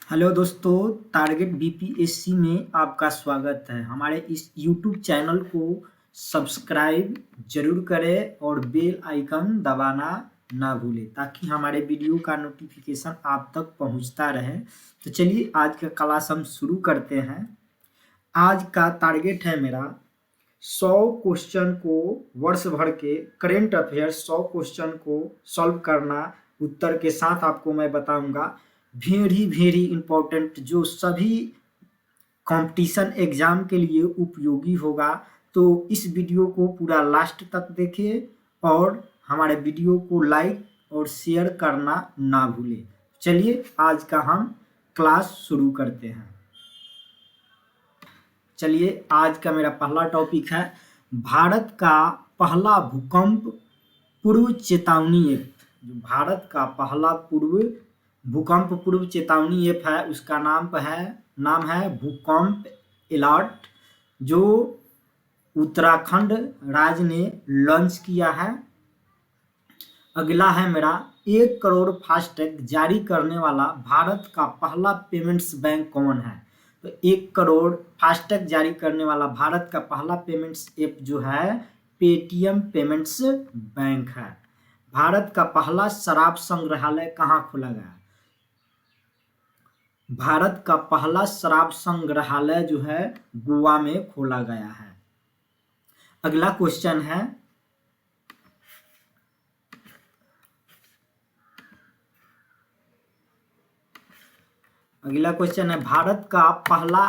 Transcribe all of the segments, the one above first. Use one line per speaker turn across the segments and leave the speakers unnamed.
Hello दोस्तों, target BPSC में आपका स्वागत है। हमारे इस यूट्यूब चैनल को सब्सक्राइब जरूर करें और बेल आइकन दबाना ना भूलें ताकि हमारे वीडियो का नोटिफिकेशन आप तक पहुंचता रहे। तो चलिए आज का क्लास हम शुरू करते हैं। आज का टारगेट है मेरा 100 क्वेश्चन को वर्ष भर के करेंट अफेयर्स 100 क्वेश्चन को सॉल्व करना। उत्तर के साथ आपको मैं बताऊंगा। वेरी इंपॉर्टेंट, जो सभी कंपटीशन एग्जाम के लिए उपयोगी होगा। तो इस वीडियो को पूरा लास्ट तक देखिए और हमारे वीडियो को लाइक और शेयर करना ना भूलें। चलिए आज का हम क्लास शुरू करते हैं। चलिए आज का मेरा पहला टॉपिक है भारत का पहला भूकंप पूर्व चेतावनी ऐप। जो भारत का पहला भूकंप पूर्व चेतावनी ऐप है उसका नाम है भूकंप अलर्ट, जो उत्तराखंड राज्य ने लॉन्च किया है। अगला है मेरा 1 करोड़ फास्टैग जारी करने वाला भारत का पहला पेमेंट्स बैंक कौन है। तो 1 करोड़ फास्टैग जारी करने वाला भारत का पहला पेमेंट्स ऐप जो है पेटीएम पेमेंट्स बैंक है। भारत का पहला शराब संग्रहालय कहाँ खोला गया? भारत का पहला शराब संग्रहालय जो है गोवा में खोला गया है। अगला क्वेश्चन है भारत का पहला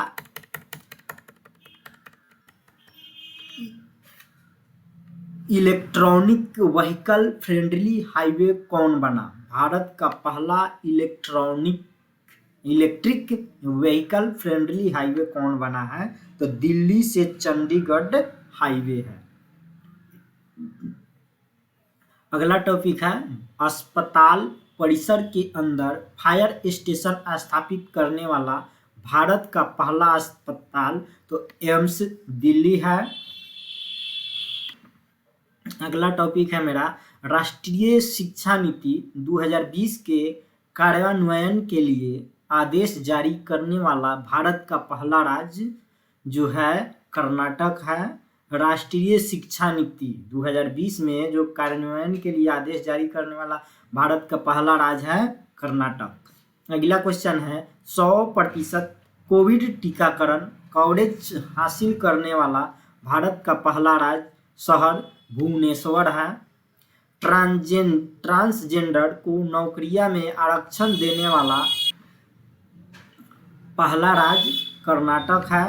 इलेक्ट्रॉनिक व्हीकल फ्रेंडली हाईवे कौन बना? भारत का पहला इलेक्ट्रिक व्हीकल फ्रेंडली हाईवे कौन बना है? तो दिल्ली से चंडीगढ़ हाईवे है। अगला टॉपिक है अस्पताल परिसर के अंदर फायर स्टेशन स्थापित करने वाला भारत का पहला अस्पताल तो एम्स दिल्ली है। अगला टॉपिक है मेरा राष्ट्रीय शिक्षा नीति 2020 के कार्यान्वयन के लिए आदेश जारी करने वाला भारत का पहला राज्य जो है कर्नाटक है। राष्ट्रीय शिक्षा नीति 2020 में जो कार्यान्वयन के लिए आदेश जारी करने वाला भारत का पहला राज्य है कर्नाटक। अगला क्वेश्चन है 100% कोविड टीकाकरण कवरेज हासिल करने वाला भारत का पहला राज्य शहर भुवनेश्वर है। ट्रांसजेंडर को नौकरियों में आरक्षण देने वाला पहला राज्य कर्नाटक है।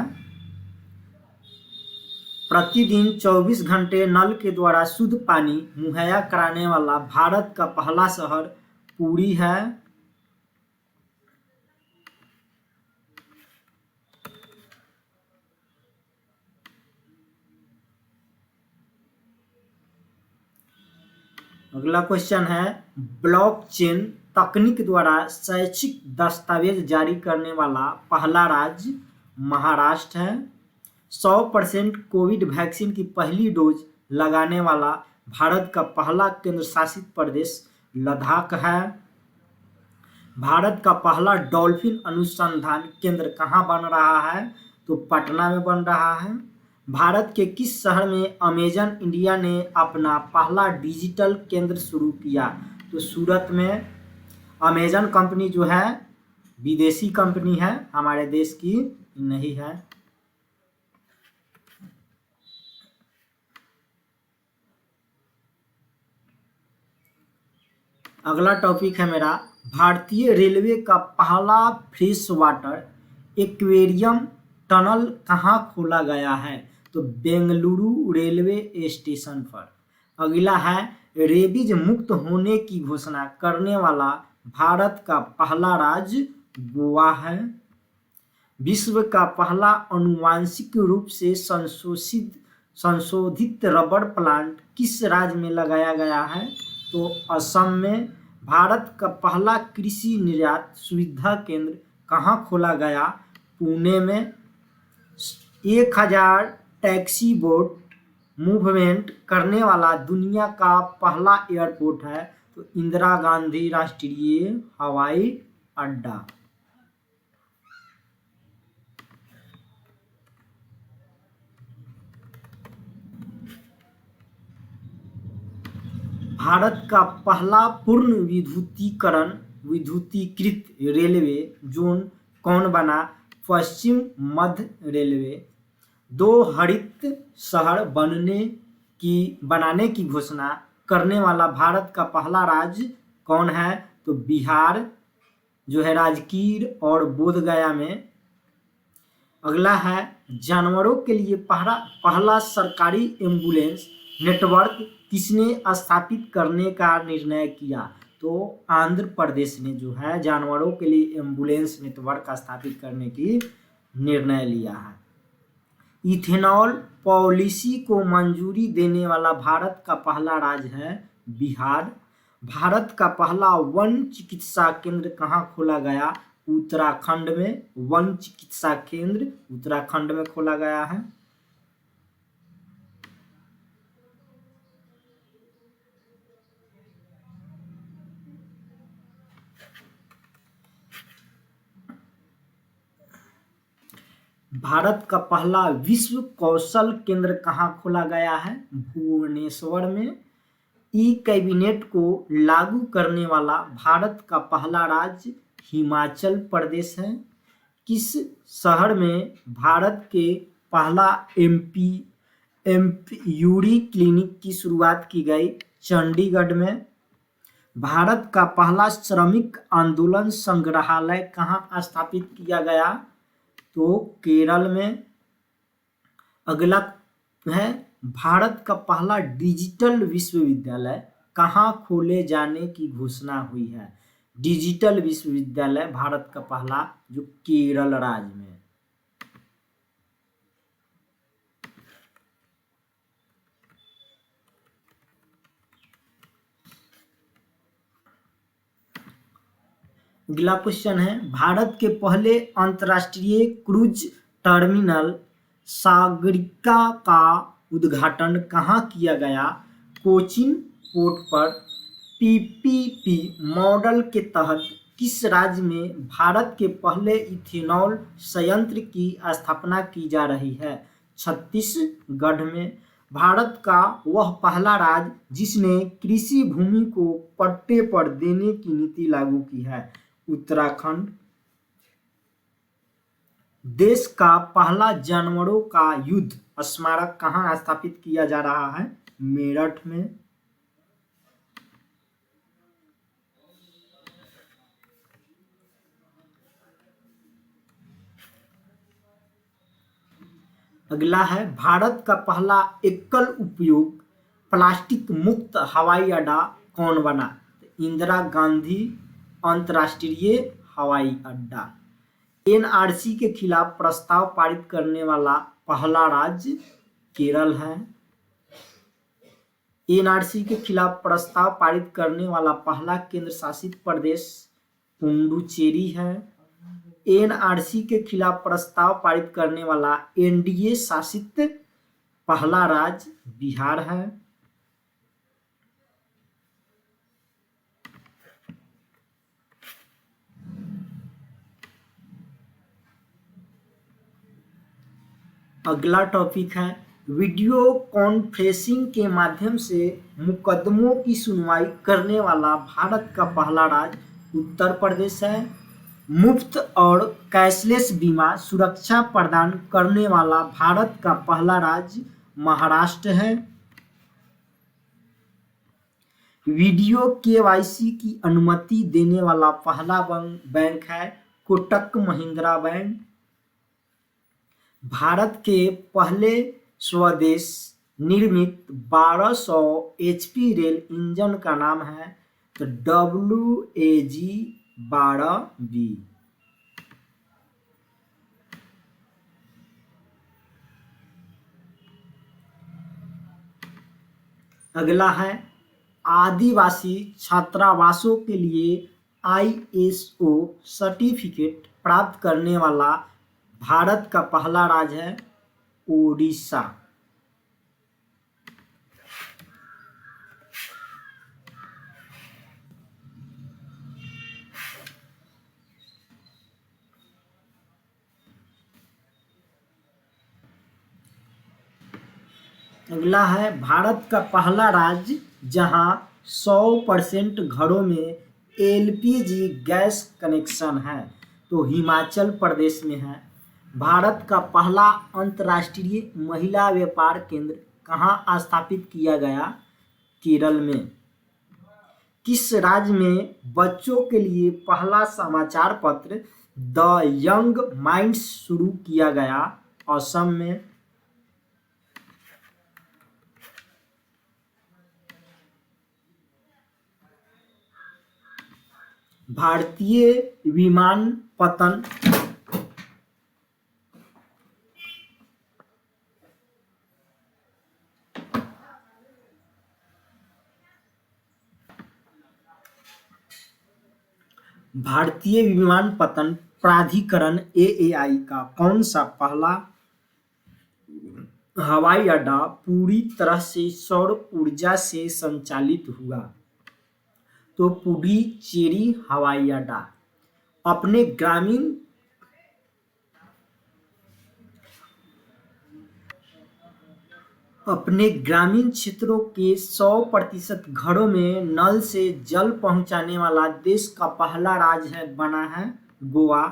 प्रतिदिन 24 घंटे नल के द्वारा शुद्ध पानी मुहैया कराने वाला भारत का पहला शहर पुरी है। अगला क्वेश्चन है ब्लॉकचेन तकनीक द्वारा शैक्षिक दस्तावेज जारी करने वाला पहला राज्य महाराष्ट्र है। 100% कोविड वैक्सीन की पहली डोज लगाने वाला भारत का पहला केंद्र शासित प्रदेश लद्दाख है। भारत का पहला डॉल्फिन अनुसंधान केंद्र कहाँ बन रहा है? तो पटना में बन रहा है। भारत के किस शहर में अमेजन इंडिया ने अपना पहला डिजिटल केंद्र शुरू किया? तो सूरत में। अमेजन कंपनी जो है विदेशी कंपनी है, हमारे देश की नहीं है। अगला टॉपिक है मेरा भारतीय रेलवे का पहला फ्रेश वाटर एक्वेरियम टनल कहाँ खोला गया है? तो बेंगलुरु रेलवे स्टेशन पर। अगला है रेबीज मुक्त होने की घोषणा करने वाला भारत का पहला राज्य गोवा है। विश्व का पहला आनुवांशिक रूप से संशोधित रबर प्लांट किस राज्य में लगाया गया है? तो असम में। भारत का पहला कृषि निर्यात सुविधा केंद्र कहाँ खोला गया? पुणे में। 1000 टैक्सी बोट मूवमेंट करने वाला दुनिया का पहला एयरपोर्ट है तो इंदिरा गांधी राष्ट्रीय हवाई अड्डा। भारत का पहला पूर्ण विद्युतीकृत रेलवे जोन कौन बना? पश्चिम मध्य रेलवे। 2 हरित शहर बनाने की घोषणा करने वाला भारत का पहला राज्य कौन है? तो बिहार जो है राजगीर और बोधगया में। अगला है जानवरों के लिए पहला सरकारी एम्बुलेंस नेटवर्क किसने स्थापित करने का निर्णय किया? तो आंध्र प्रदेश ने जो है जानवरों के लिए एम्बुलेंस नेटवर्क स्थापित करने की निर्णय लिया है। इथेनॉल पॉलिसी को मंजूरी देने वाला भारत का पहला राज्य है बिहार। भारत का पहला वन चिकित्सा केंद्र कहाँ खोला गया? उत्तराखंड में। वन चिकित्सा केंद्र उत्तराखंड में खोला गया है। भारत का पहला विश्व कौशल केंद्र कहाँ खोला गया है? भुवनेश्वर में। ई कैबिनेट को लागू करने वाला भारत का पहला राज्य हिमाचल प्रदेश है। किस शहर में भारत के पहला एम्प्यूरी क्लिनिक की शुरुआत की गई? चंडीगढ़ में। भारत का पहला श्रमिक आंदोलन संग्रहालय कहाँ स्थापित किया गया? तो केरल में। अगला है भारत का पहला डिजिटल विश्वविद्यालय कहाँ खोले जाने की घोषणा हुई है? डिजिटल विश्वविद्यालय भारत का पहला जो केरल राज्य में। अगला क्वेश्चन है भारत के पहले अंतर्राष्ट्रीय क्रूज टर्मिनल सागरिका का उद्घाटन कहाँ किया गया? कोचीन पोर्ट पर। पीपीपी मॉडल के तहत किस राज्य में भारत के पहले इथेनॉल संयंत्र की स्थापना की जा रही है? छत्तीसगढ़ में। भारत का वह पहला राज्य जिसने कृषि भूमि को पट्टे पर देने की नीति लागू की है? उत्तराखंड। देश का पहला जानवरों का युद्ध स्मारक कहाँ स्थापित किया जा रहा है? मेरठ में। अगला है भारत का पहला एकल उपयोग प्लास्टिक मुक्त हवाई अड्डा कौन बना? इंदिरा गांधी अंतर्राष्ट्रीय हवाई अड्डा। एनआरसी के खिलाफ प्रस्ताव पारित करने वाला पहला राज्य केरल है। एनआरसी के खिलाफ प्रस्ताव पारित करने वाला पहला केंद्र शासित प्रदेश पुडुचेरी है। एनआरसी के खिलाफ प्रस्ताव पारित करने वाला एनडीए शासित पहला राज्य बिहार है। अगला टॉपिक है वीडियो कॉन्फ्रेंसिंग के माध्यम से मुकदमों की सुनवाई करने वाला भारत का पहला राज्य उत्तर प्रदेश है। मुफ्त और कैशलेस बीमा सुरक्षा प्रदान करने वाला भारत का पहला राज्य महाराष्ट्र है। वीडियो केवाईसी की अनुमति देने वाला पहला बैंक है कोटक महिंद्रा बैंक। भारत के पहले स्वदेश निर्मित 1200 एचपी रेल इंजन का नाम है तो WAG-12B। अगला है आदिवासी छात्रावासों के लिए ISO सर्टिफिकेट प्राप्त करने वाला भारत का पहला राज्य है ओडिशा। अगला है भारत का पहला राज्य जहां 100% घरों में एलपीजी गैस कनेक्शन है, तो हिमाचल प्रदेश में है। भारत का पहला अंतर्राष्ट्रीय महिला व्यापार केंद्र कहाँ स्थापित किया गया? केरल में। किस राज्य में बच्चों के लिए पहला समाचार पत्र द यंग माइंड्स शुरू किया गया? असम में। भारतीय विमानपत्तन भारतीय विमानपत्तन प्राधिकरण एएआई का कौन सा पहला हवाई अड्डा पूरी तरह से सौर ऊर्जा से संचालित हुआ? तो पुडुचेरी हवाई अड्डा। अपने ग्रामीण अपने ग्रामीण क्षेत्रों के 100% घरों में नल से जल पहुंचाने वाला देश का पहला राज्य बना है गोवा।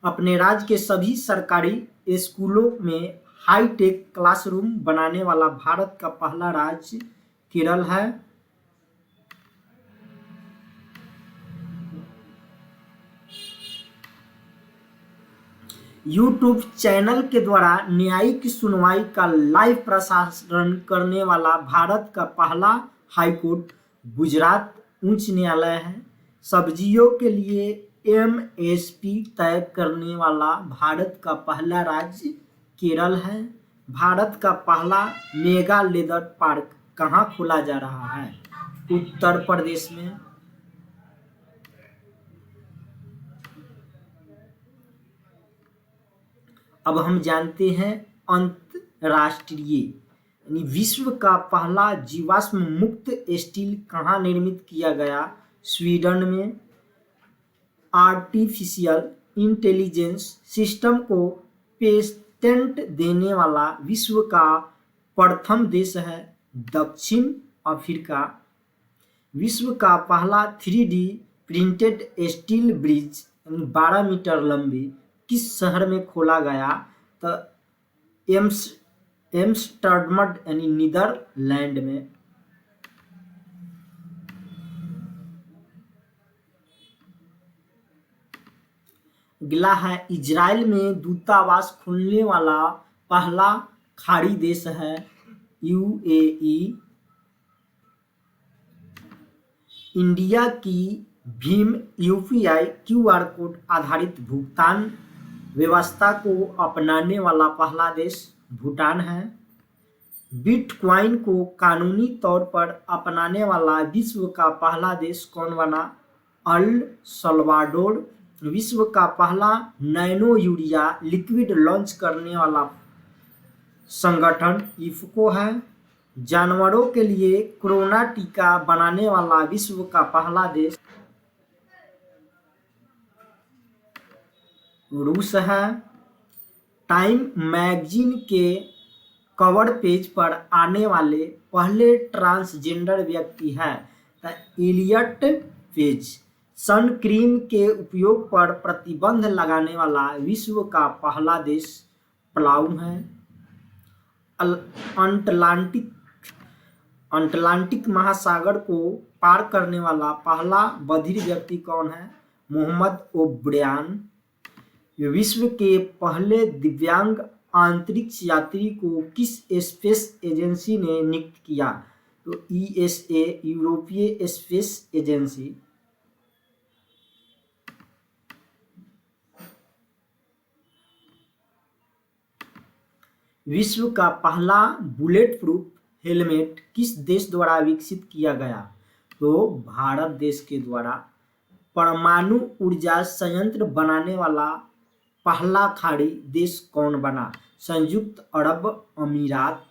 अपने राज्य के सभी सरकारी स्कूलों में हाईटेक क्लासरूम बनाने वाला भारत का पहला राज्य केरल है। यूट्यूब चैनल के द्वारा न्यायिक सुनवाई का लाइव प्रसारण करने वाला भारत का पहला हाईकोर्ट गुजरात उच्च न्यायालय है। सब्जियों के लिए एमएसपी तय करने वाला भारत का पहला राज्य केरल है। भारत का पहला मेगा लेदर पार्क कहाँ खोला जा रहा है? उत्तर प्रदेश में। अब हम जानते हैं अंतरराष्ट्रीय यानी विश्व का पहला जीवाश्म मुक्त स्टील कहाँ निर्मित किया गया? स्वीडन में। आर्टिफिशियल इंटेलिजेंस सिस्टम को पेटेंट देने वाला विश्व का प्रथम देश है दक्षिण अफ्रीका। विश्व का पहला 3D printed steel bridge 12 metre लंबी किस शहर में खोला गया? तो एम्स्टर्डम यानी नीदरलैंड में। अगला है इजराइल में दूतावास खोलने वाला पहला खाड़ी देश है यूएई। इंडिया की भीम यूपीआई क्यूआर कोड आधारित भुगतान व्यवस्था को अपनाने वाला पहला देश भूटान है। बिटकॉइन को कानूनी तौर पर अपनाने वाला विश्व का पहला देश कौन बना? El Salvador. विश्व का पहला नैनो यूरिया लिक्विड लॉन्च करने वाला संगठन इफ्को है। जानवरों के लिए कोरोना टीका बनाने वाला विश्व का पहला देश रूस है। टाइम मैगजीन के कवर पेज पर आने वाले पहले ट्रांसजेंडर व्यक्ति है एलियट पेज। सन क्रीम के उपयोग पर प्रतिबंध लगाने वाला विश्व का पहला देश पलाऊ है। अटलांटिक महासागर को पार करने वाला पहला बधिर व्यक्ति कौन है? मोहम्मद ओब्रायन। विश्व के पहले दिव्यांग अंतरिक्ष यात्री को किस स्पेस एजेंसी ने नियुक्त किया? तो ईएसए यूरोपीय स्पेस एजेंसी। विश्व का पहला बुलेट प्रूफ हेलमेट किस देश द्वारा विकसित किया गया? तो भारत देश के द्वारा। परमाणु ऊर्जा संयंत्र बनाने वाला पहला खाड़ी देश कौन बना? संयुक्त अरब अमीरात।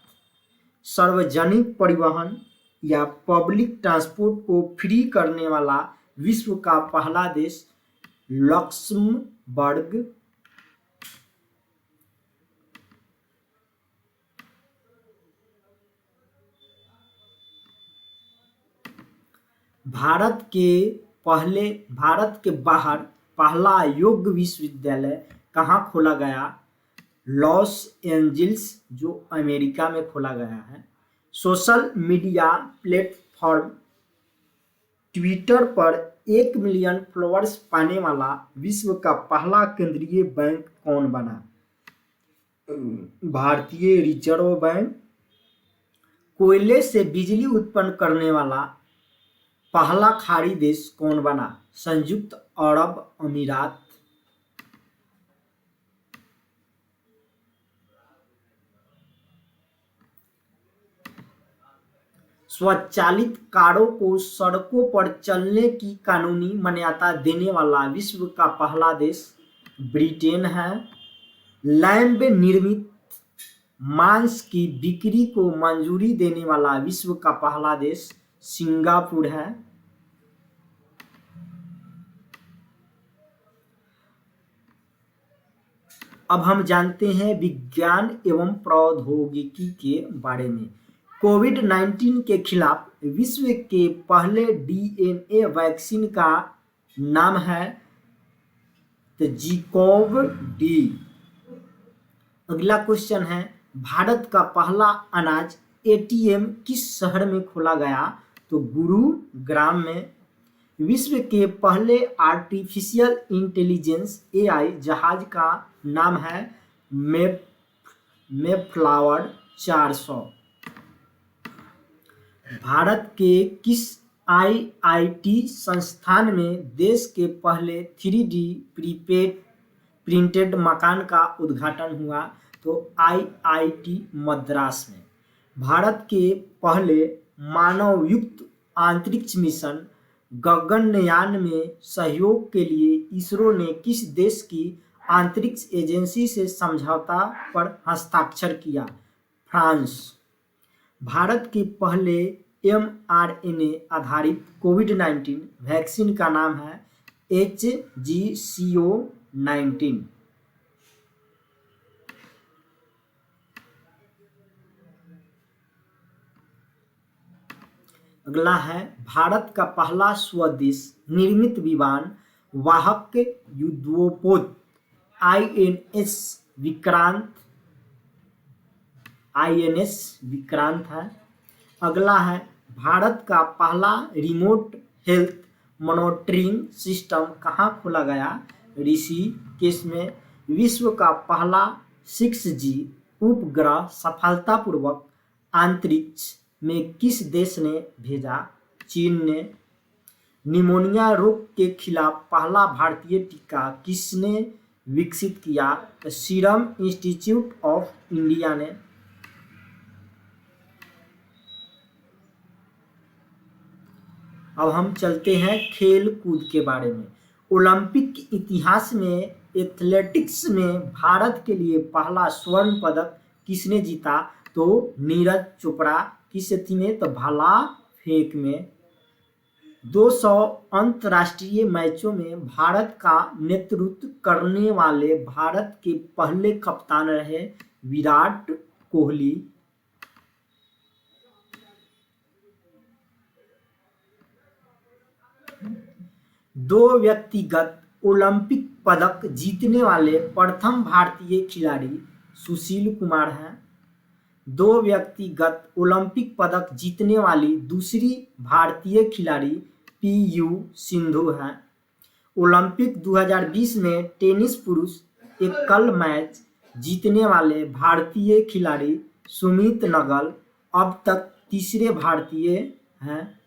सार्वजनिक परिवहन या पब्लिक ट्रांसपोर्ट को फ्री करने वाला विश्व का पहला देश लक्समबर्ग। भारत के बाहर पहला योग विश्वविद्यालय कहाँ खोला गया? लॉस एंजिल्स, जो अमेरिका में खोला गया है। सोशल मीडिया प्लेटफॉर्म ट्विटर पर 1 मिलियन फॉलोअर्स पाने वाला विश्व का पहला केंद्रीय बैंक कौन बना? भारतीय रिजर्व बैंक। कोयले से बिजली उत्पन्न करने वाला पहला खाड़ी देश कौन बना? संयुक्त अरब अमीरात। स्वचालित कारों को सड़कों पर चलने की कानूनी मान्यता देने वाला विश्व का पहला देश ब्रिटेन है। लैब निर्मित मांस की बिक्री को मंजूरी देने वाला विश्व का पहला देश सिंगापुर है। अब हम जानते हैं विज्ञान एवं प्रौद्योगिकी के बारे में। कोविड-19 के खिलाफ विश्व के पहले डीएनए वैक्सीन का नाम है जीकोव डी। अगला क्वेश्चन है, भारत का पहला अनाज एटीएम किस शहर में खोला गया? तो गुरुग्राम में। विश्व के पहले आर्टिफिशियल इंटेलिजेंस एआई जहाज का नाम है मेफ्लावर 400। भारत के किस आईआईटी संस्थान में देश के पहले 3D प्रिंटेड मकान का उद्घाटन हुआ? तो आईआईटी मद्रास में। भारत के पहले मानवयुक्त अंतरिक्ष मिशन गगनयान में सहयोग के लिए इसरो ने किस देश की अंतरिक्ष एजेंसी से समझौता पर हस्ताक्षर किया? फ्रांस। भारत के पहले mRNA आधारित कोविड-19 वैक्सीन का नाम है HGCO19। अगला है, भारत का पहला स्वदेश निर्मित विमान वाहक युद्धपोत आईएनएस विक्रांत है। अगला है, भारत का पहला रिमोट हेल्थ मॉनिटरिंग सिस्टम कहाँ खोला गया? ऋषिकेश में। विश्व का पहला 6G उपग्रह सफलतापूर्वक अंतरिक्ष में किस देश ने भेजा? चीन ने। निमोनिया रोग के खिलाफ पहला भारतीय टीका किसने विकसित किया? सीरम इंस्टीट्यूट ऑफ इंडिया ने। अब हम चलते हैं खेल कूद के बारे में। ओलंपिक के इतिहास में एथलेटिक्स में भारत के लिए पहला स्वर्ण पदक किसने जीता? तो नीरज चोपड़ा। किस स्थिति में? तो भाला फेंक में। 200 अंतर्राष्ट्रीय मैचों में भारत का नेतृत्व करने वाले भारत के पहले कप्तान रहे विराट कोहली। दो व्यक्तिगत ओलंपिक पदक जीतने वाले प्रथम भारतीय खिलाड़ी सुशील कुमार हैं। दो व्यक्तिगत ओलंपिक पदक जीतने वाली दूसरी भारतीय खिलाड़ी पीयू सिंधु हैं। ओलंपिक 2020 में टेनिस पुरुष एकल मैच जीतने वाले भारतीय खिलाड़ी सुमित नागल अब तक तीसरे भारतीय हैं।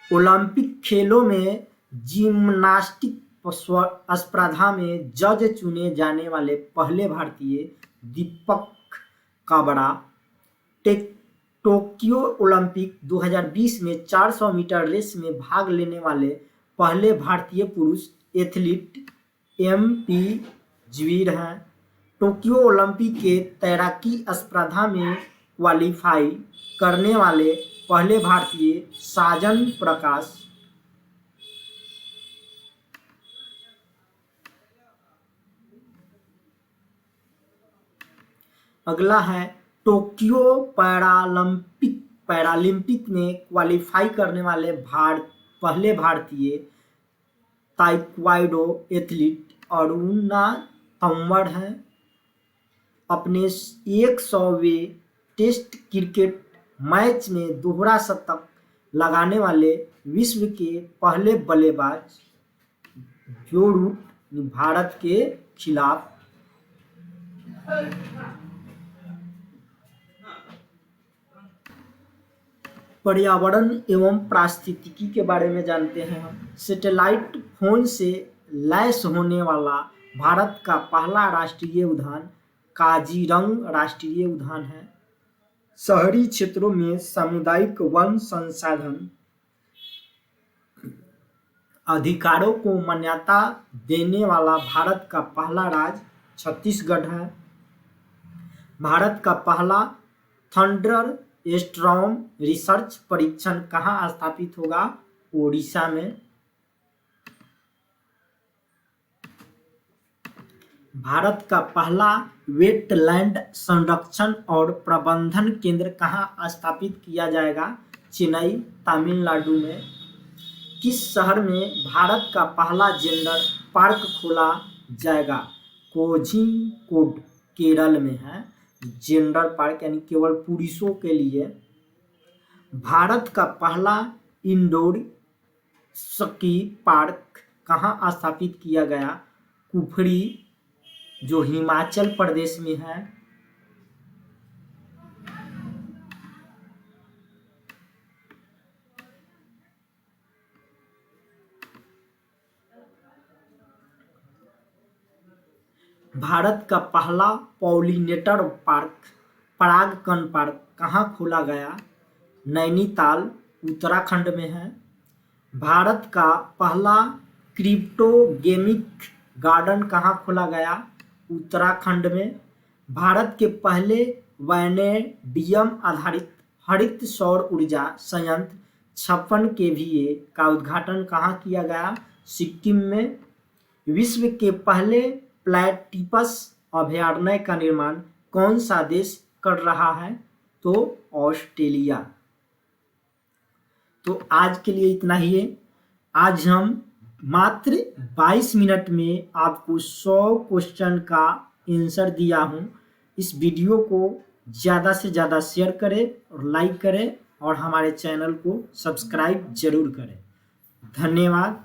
ओलंपिक खेलों में जिम्नास्टिक स्पर्धा में जज चुने जाने वाले पहले भारतीय दीपक काबरा। टोक्यो ओलंपिक 2020 में 400 मीटर रेस में भाग लेने वाले पहले भारतीय पुरुष एथलीट MP जवीर हैं। टोक्यो ओलंपिक के तैराकी स्पर्धा में क्वालीफाई करने वाले पहले भारतीय साजन प्रकाश। अगला है टोक्यो पैरालंपिक में क्वालिफाई करने वाले पहले भारतीय ताइक्वांडो एथलीट अरुणा तंवर हैं। अपने 100वें टेस्ट क्रिकेट मैच में दोहरा शतक लगाने वाले विश्व के पहले बल्लेबाज जो रूट भारत के खिलाफ। पर्यावरण एवं पारिस्थितिकी के बारे में जानते हैं हम। सैटेलाइट फोन से लैस होने वाला भारत का पहला राष्ट्रीय उद्यान काजीरंगा राष्ट्रीय उद्यान है। शहरी क्षेत्रों में सामुदायिक वन संसाधन अधिकारों को मान्यता देने वाला भारत का पहला राज्य छत्तीसगढ़ है। भारत का पहला थंडर स्टॉर्म रिसर्च परीक्षण कहाँ स्थापित होगा? ओडिशा में। भारत का पहला वेटलैंड संरक्षण और प्रबंधन केंद्र कहाँ स्थापित किया जाएगा? चेन्नई, तमिलनाडु में। किस शहर में भारत का पहला जेंडर पार्क खोला जाएगा? कोझिकोड, केरल में है जेंडर पार्क, यानी केवल पुरुषों के लिए। भारत का पहला इंडोर स्की पार्क कहाँ स्थापित किया गया? कुफरी, जो हिमाचल प्रदेश में है। भारत का पहला पॉलिनेटर पार्क परागकण पार्क कहाँ खोला गया? नैनीताल, उत्तराखंड में है। भारत का पहला क्रिप्टोगेमिक गार्डन कहाँ खोला गया? उत्तराखंड में। भारत के पहले वैनेडियम आधारित हरित सौर ऊर्जा संयंत्र 56 केवीए का उद्घाटन कहाँ किया गया? सिक्किम में। विश्व के पहले प्लैटिपस अभयारण्य का निर्माण कौन सा देश कर रहा है? तो ऑस्ट्रेलिया। तो आज के लिए इतना ही है। आज हम मात्र 22 मिनट में आपको 100 क्वेश्चन का आंसर दिया हूँ। इस वीडियो को ज़्यादा से ज़्यादा शेयर करें और लाइक करें और हमारे चैनल को सब्सक्राइब जरूर करें। धन्यवाद।